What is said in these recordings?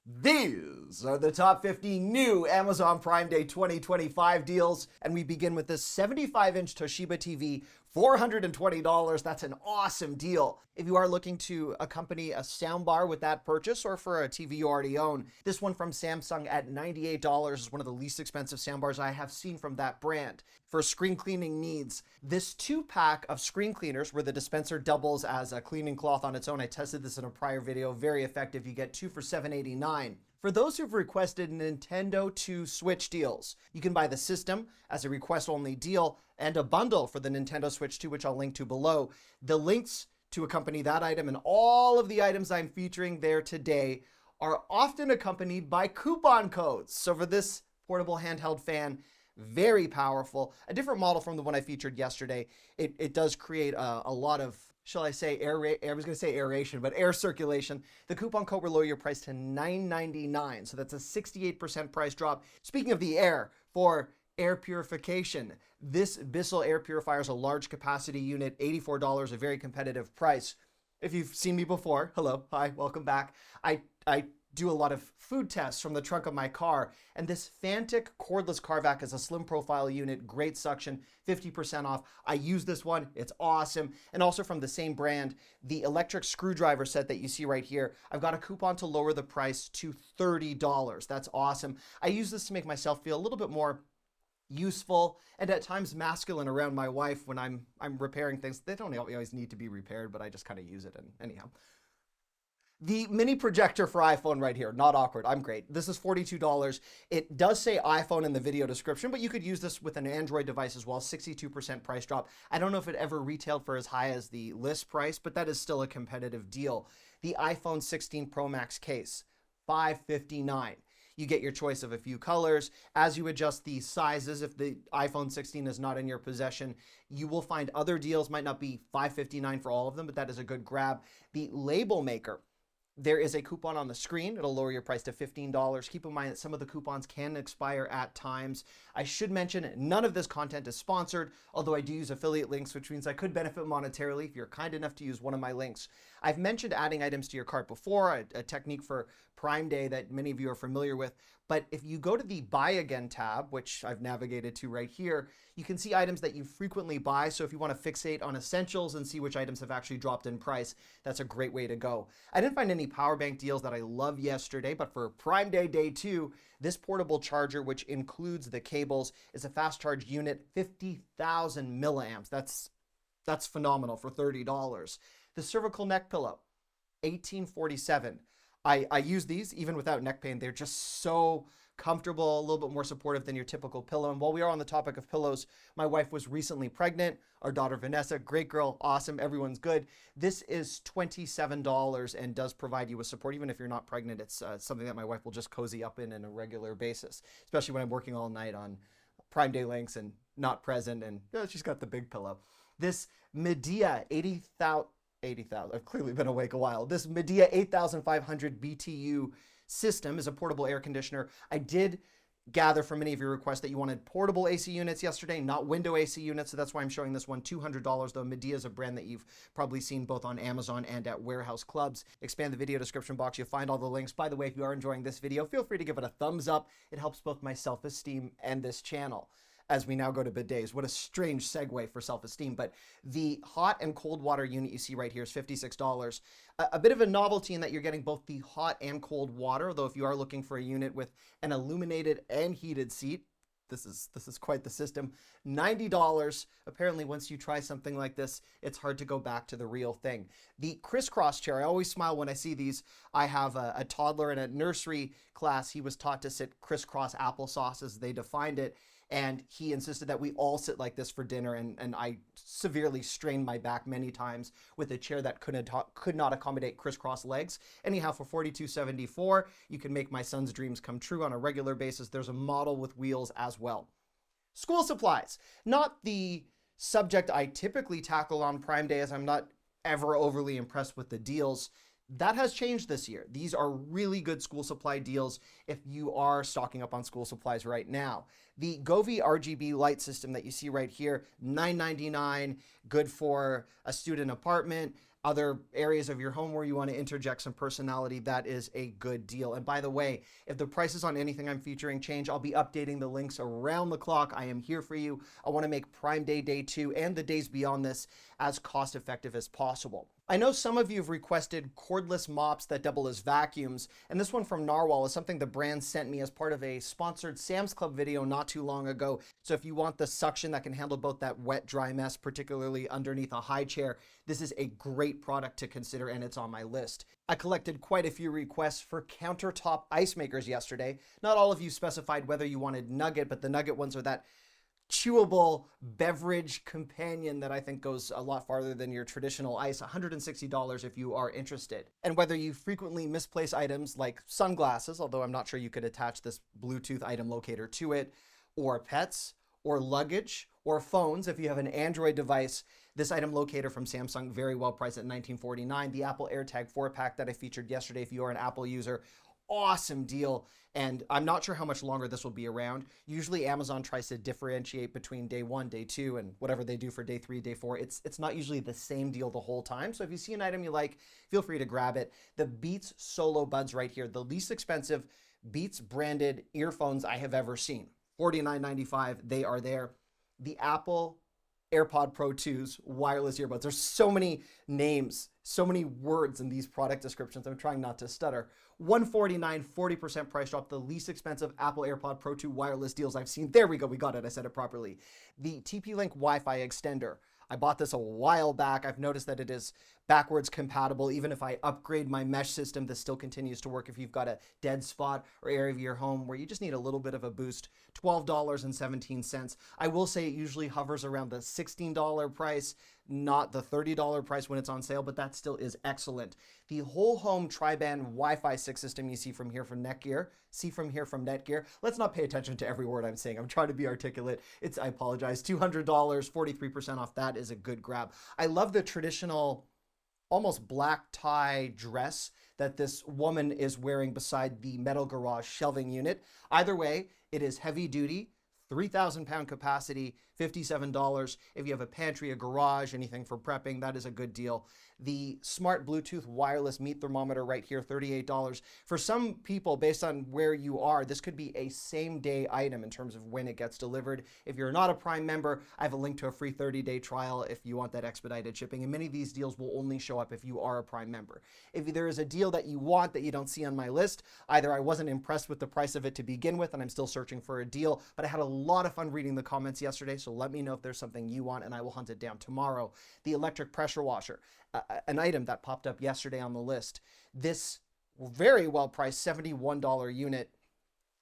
These are the top 50 new Amazon Prime Day 2025 deals, and we begin with this 75-inch Toshiba TV, $420. That's an awesome deal. If you are looking to accompany a soundbar with that purchase or for a TV you already own, this one from Samsung at $98 is one of the least expensive soundbars I have seen from that brand. For screen cleaning needs, this 2-pack of screen cleaners where the dispenser doubles as a cleaning cloth on its own. I tested this in a prior video, very effective. You get 2 for $7.89. For those who've requested Nintendo to Switch deals, you can buy the system as a request-only deal and a bundle for the Nintendo Switch 2, which I'll link to below. The links to accompany that item and all of the items I'm featuring there today are often accompanied by coupon codes. So for this portable handheld fan, very powerful, a different model from the one I featured yesterday. It does create a lot of, shall I say, I was going to say aeration, but air circulation. The coupon code will lower your price to $9.99, so that's a 68% price drop. Speaking of the air, for air purification, this Bissell air purifier is a large capacity unit, $84, a very competitive price. If you've seen me before, hello, hi, welcome back. I do a lot of food tests from the trunk of my car, and this Fantic cordless car vac is a slim profile unit, great suction, 50% off. I use this one, it's awesome. And also from the same brand, the electric screwdriver set that you see right here, I've got a coupon to lower the price to $30. That's awesome. I use this to make myself feel a little bit more useful and at times masculine around my wife when I'm repairing things. They don't always need to be repaired, but I just kind of use it. And anyhow, the mini projector for iPhone right here, not awkward, I'm great. This is $42. It does say iPhone in the video description, but you could use this with an Android device as well, 62% price drop. I don't know if it ever retailed for as high as the list price, but that is still a competitive deal. The iPhone 16 Pro Max case, $559. You get your choice of a few colors. As you adjust the sizes, if the iPhone 16 is not in your possession, you will find other deals. Might not be $559 for all of them, but that is a good grab. The label maker, there is a coupon on the screen. It'll lower your price to $15. Keep in mind that some of the coupons can expire at times. I should mention none of this content is sponsored, although I do use affiliate links, which means I could benefit monetarily if you're kind enough to use one of my links. I've mentioned adding items to your cart before, a technique for Prime Day that many of you are familiar with. But if you go to the Buy Again tab, which I've navigated to right here, you can see items that you frequently buy. So if you want to fixate on essentials and see which items have actually dropped in price, that's a great way to go. I didn't find any power bank deals that I love yesterday, but for Prime Day Day 2, this portable charger, which includes the cables, is a fast charge unit, 50,000 milliamps. That's phenomenal for $30. The cervical neck pillow, $18.47. I use these even without neck pain. They're just so comfortable, a little bit more supportive than your typical pillow. And while we are on the topic of pillows, my wife was recently pregnant. Our daughter Vanessa, great girl, awesome, everyone's good. This is $27 and does provide you with support. Even if you're not pregnant, it's something that my wife will just cozy up in a regular basis, especially when I'm working all night on Prime Day links and not present. And she's got the big pillow. This Medea 80,000, I've clearly been awake a while. This Medea 8500 BTU system is a portable air conditioner. I did gather from many of your requests that you wanted portable AC units yesterday, not window AC units, so that's why I'm showing this one, $200 though. Medea is a brand that you've probably seen both on Amazon and at warehouse clubs. Expand the video description box, you'll find all the links. By the way, if you are enjoying this video, feel free to give it a thumbs up. It helps both my self-esteem and this channel. As we now go to bidets. What a strange segue for self-esteem, but the hot and cold water unit you see right here is $56. A bit of a novelty in that you're getting both the hot and cold water, though if you are looking for a unit with an illuminated and heated seat, this is quite the system. $90. Apparently, once you try something like this, it's hard to go back to the real thing. The crisscross chair, I always smile when I see these. I have a toddler in a nursery class. He was taught to sit crisscross applesauce as they defined it. And he insisted that we all sit like this for dinner, and I severely strained my back many times with a chair that could not accommodate crisscross legs. Anyhow, for $42.74, you can make my son's dreams come true on a regular basis. There's a model with wheels as well. School supplies, not the subject I typically tackle on Prime Day, as I'm not ever overly impressed with the deals. That has changed this year. These are really good school supply deals if you are stocking up on school supplies right now. The Govee RGB light system that you see right here, $9.99, good for a student apartment. other areas of your home where you want to interject some personality, that is a good deal. And by the way, if the prices on anything I'm featuring change, I'll be updating the links around the clock. I am here for you. I want to make Prime Day Day 2 and the days beyond this as cost effective as possible. I know some of you have requested cordless mops that double as vacuums, and this one from Narwhal is something the brand sent me as part of a sponsored Sam's Club video not too long ago. So if you want the suction that can handle both that wet, dry mess, particularly underneath a high chair, this is a great product to consider, and it's on my list. I collected quite a few requests for countertop ice makers yesterday. Not all of you specified whether you wanted nugget, but the nugget ones are that chewable beverage companion that I think goes a lot farther than your traditional ice. $160 if you are interested. And whether you frequently misplace items like sunglasses, although I'm not sure you could attach this Bluetooth item locator to it, or pets, or luggage, or phones, if you have an Android device, this item locator from Samsung, very well priced at $19.49. The Apple AirTag 4-pack that I featured yesterday, if you are an Apple user, awesome deal. And I'm not sure how much longer this will be around. Usually Amazon tries to differentiate between day 1, day 2, and whatever they do for day 3, day 4. It's not usually the same deal the whole time. So if you see an item you like, feel free to grab it. The Beats Solo Buds right here, the least expensive Beats branded earphones I have ever seen. $49.95, they are there. The Apple AirPod Pro 2s wireless earbuds. There's so many names, so many words in these product descriptions. I'm trying not to stutter. $149, 40% price drop, the least expensive Apple AirPod Pro 2 wireless deals I've seen. There we go, we got it, I said it properly. The TP-Link Wi-Fi extender. I bought this a while back. I've noticed that it is backwards compatible. Even if I upgrade my mesh system, this still continues to work if you've got a dead spot or area of your home where you just need a little bit of a boost. $12.17. I will say it usually hovers around the $16 price, not the $30 price when it's on sale, but that still is excellent. The whole home tri-band Wi-Fi 6 system you see from here from Netgear, Let's not pay attention to every word I'm saying. I'm trying to be articulate. I apologize. $200, 43% off. That is a good grab. I love the traditional almost black tie dress that this woman is wearing beside the metal garage shelving unit. Either way, it is heavy duty, 3,000 pound capacity, $57. If you have a pantry, a garage, anything for prepping, that is a good deal. The smart Bluetooth wireless meat thermometer right here, $38. For some people, based on where you are, this could be a same day item in terms of when it gets delivered. If you're not a Prime member, I have a link to a free 30-day trial if you want that expedited shipping. And many of these deals will only show up if you are a Prime member. If there is a deal that you want that you don't see on my list, either I wasn't impressed with the price of it to begin with and I'm still searching for a deal, but I had a lot of fun reading the comments yesterday, so let me know if there's something you want and I will hunt it down tomorrow. The electric pressure washer, an item that popped up yesterday on the list. This very well priced $71 unit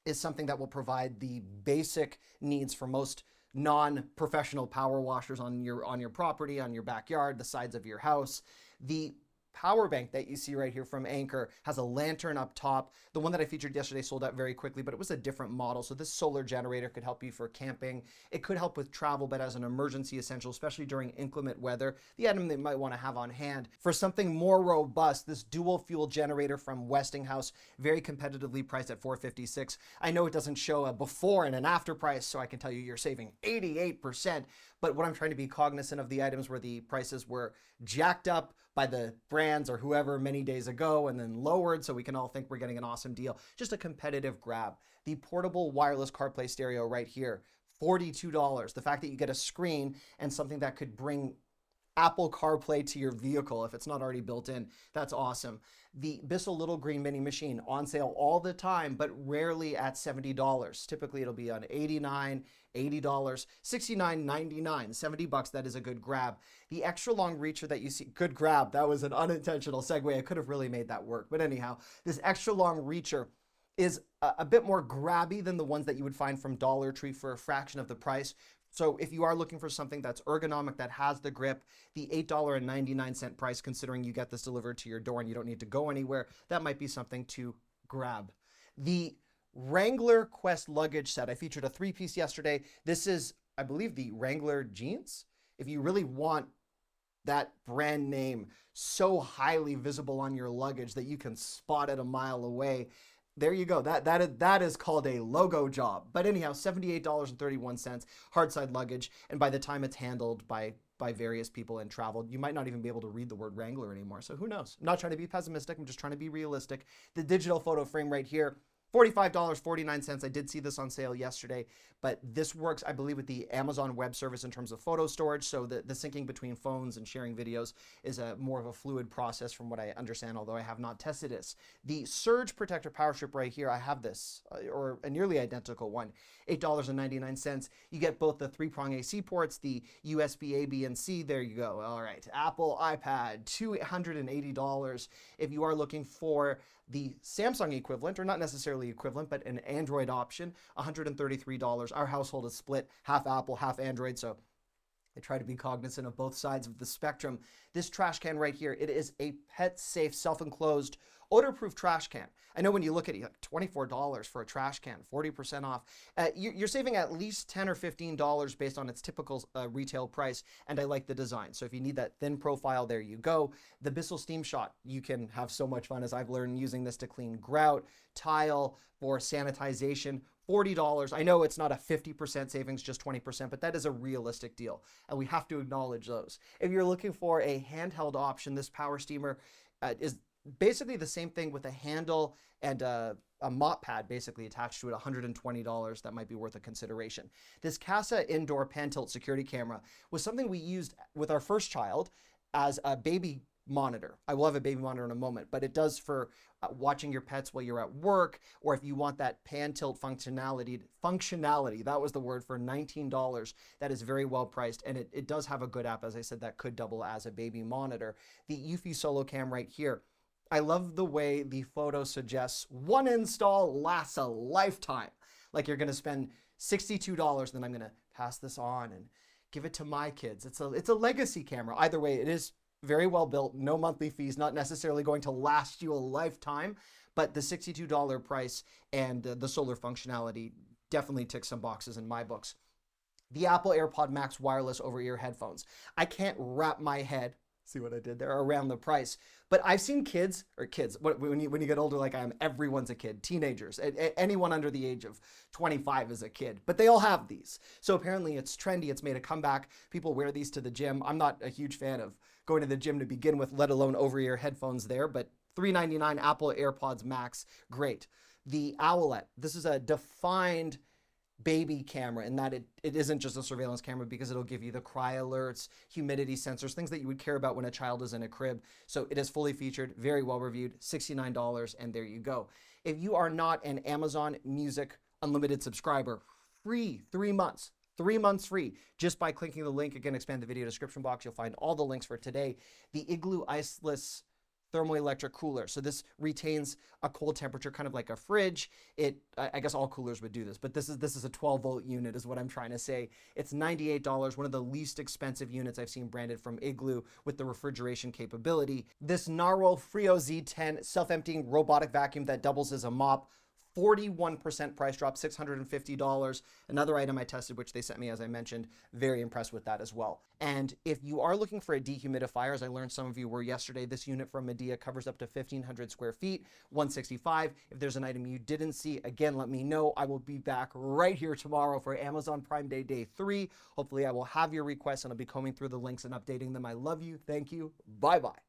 is something that will provide the basic needs for most non-professional power washers on your property, on your backyard, the sides of your house. The power bank that you see right here from Anker has a lantern up top. The one that I featured yesterday sold out very quickly, but it was a different model. So this solar generator could help you for camping. It could help with travel, but as an emergency essential, especially during inclement weather, the item they might want to have on hand. For something more robust, this dual fuel generator from Westinghouse, very competitively priced at $456. I know it doesn't show a before and an after price, so I can tell you you're saving 88%. But what I'm trying to be cognizant of the items where the prices were jacked up by the brands or whoever many days ago and then lowered so we can all think we're getting an awesome deal. Just a competitive grab. The portable wireless CarPlay stereo right here, $42. The fact that you get a screen and something that could bring Apple CarPlay to your vehicle if it's not already built in, that's awesome. The Bissell Little Green Mini Machine on sale all the time, but rarely at $70. Typically it'll be on $89, $80, $69.99, $70. That is a good grab. The extra long reacher that you see, good grab. That was an unintentional segue. I could have really made that work. But anyhow, this extra long reacher is a bit more grabby than the ones that you would find from Dollar Tree for a fraction of the price. So if you are looking for something that's ergonomic, that has the grip, the $8.99 price, considering you get this delivered to your door and you don't need to go anywhere, that might be something to grab. The Wrangler Quest luggage set, I featured a 3-piece yesterday. This is, I believe, the Wrangler jeans. If you really want that brand name so highly visible on your luggage that you can spot it a mile away, there you go. That is called a logo job. But anyhow, $78.31, hard side luggage. And by the time it's handled by by various people and traveled. You might not even be able to read the word Wrangler anymore. So who knows? I'm not trying to be pessimistic. I'm just trying to be realistic. The digital photo frame right here, $45.49. I did see this on sale yesterday, but this works, I believe, with the Amazon Web Service in terms of photo storage. So the syncing between phones and sharing videos is a more of a fluid process from what I understand, although I have not tested this. The Surge Protector Power Strip right here, I have this, or a nearly identical one, $8.99. You get both the 3-prong AC ports, the USB A, B, and C. There you go. All right, Apple iPad, $280. If you are looking for the Samsung equivalent, or not necessarily equivalent, but an Android option, $133. Our household is split, half Apple, half Android, so I try to be cognizant of both sides of the spectrum. This trash can right here, it is a pet-safe, self-enclosed, odor-proof trash can. I know when you look at it, like $24 for a trash can, 40% off. You're saving at least $10 or $15 based on its typical retail price, and I like the design. So if you need that thin profile, there you go. The Bissell Steam Shot, you can have so much fun, as I've learned, using this to clean grout, tile, for sanitization. $40. I know it's not a 50% savings, just 20%, but that is a realistic deal, and we have to acknowledge those. If you're looking for a handheld option, this power steamer is basically the same thing with a handle and a mop pad basically attached to it, $120. That might be worth a consideration. This Casa indoor pan tilt security camera was something we used with our first child as a baby monitor. I will have a baby monitor in a moment, but it does for watching your pets while you're at work, or if you want that pan tilt functionality, that was the word, for $19. That is very well priced, and it does have a good app, as I said, that could double as a baby monitor. The Eufy Solo Cam right here, I love the way the photo suggests one install lasts a lifetime. Like you're gonna spend $62, then I'm gonna pass this on and give it to my kids. It's a legacy camera. Either way, it is very well built, no monthly fees, not necessarily going to last you a lifetime, but the $62 price and the solar functionality definitely ticks some boxes in my books. The Apple AirPod Max wireless over-ear headphones. I can't wrap my head, see what I did there, around the price. But I've seen kids, when you get older like I am, everyone's a kid, teenagers, anyone under the age of 25 is a kid, but they all have these. So apparently it's trendy, it's made a comeback. People wear these to the gym. I'm not a huge fan of going to the gym to begin with, let alone over-ear headphones there, but $399 Apple AirPods Max, great. The Owlet, this is a defined baby camera in that it isn't just a surveillance camera, because it'll give you the cry alerts, humidity sensors, things that you would care about when a child is in a crib. So it is fully featured, very well reviewed, $69, and there you go. If you are not an Amazon Music Unlimited subscriber, free 3 months. 3 months free just by clicking the link. Again, expand the video description box. You'll find all the links for today. The Igloo Iceless thermoelectric cooler. So this retains a cold temperature, kind of like a fridge. I guess all coolers would do this, but this is a 12-volt unit is what I'm trying to say. It's $98, one of the least expensive units I've seen branded from Igloo with the refrigeration capability. This Narwhal Frio Z10 self-emptying robotic vacuum that doubles as a mop, 41% price drop, $650. Another item I tested, which they sent me, as I mentioned, very impressed with that as well. And if you are looking for a dehumidifier, as I learned some of you were yesterday, this unit from Medea covers up to 1,500 square feet, $165. If there's an item you didn't see, again, let me know. I will be back right here tomorrow for Amazon Prime Day, Day 3. Hopefully I will have your requests, and I'll be combing through the links and updating them. I love you. Thank you. Bye-bye.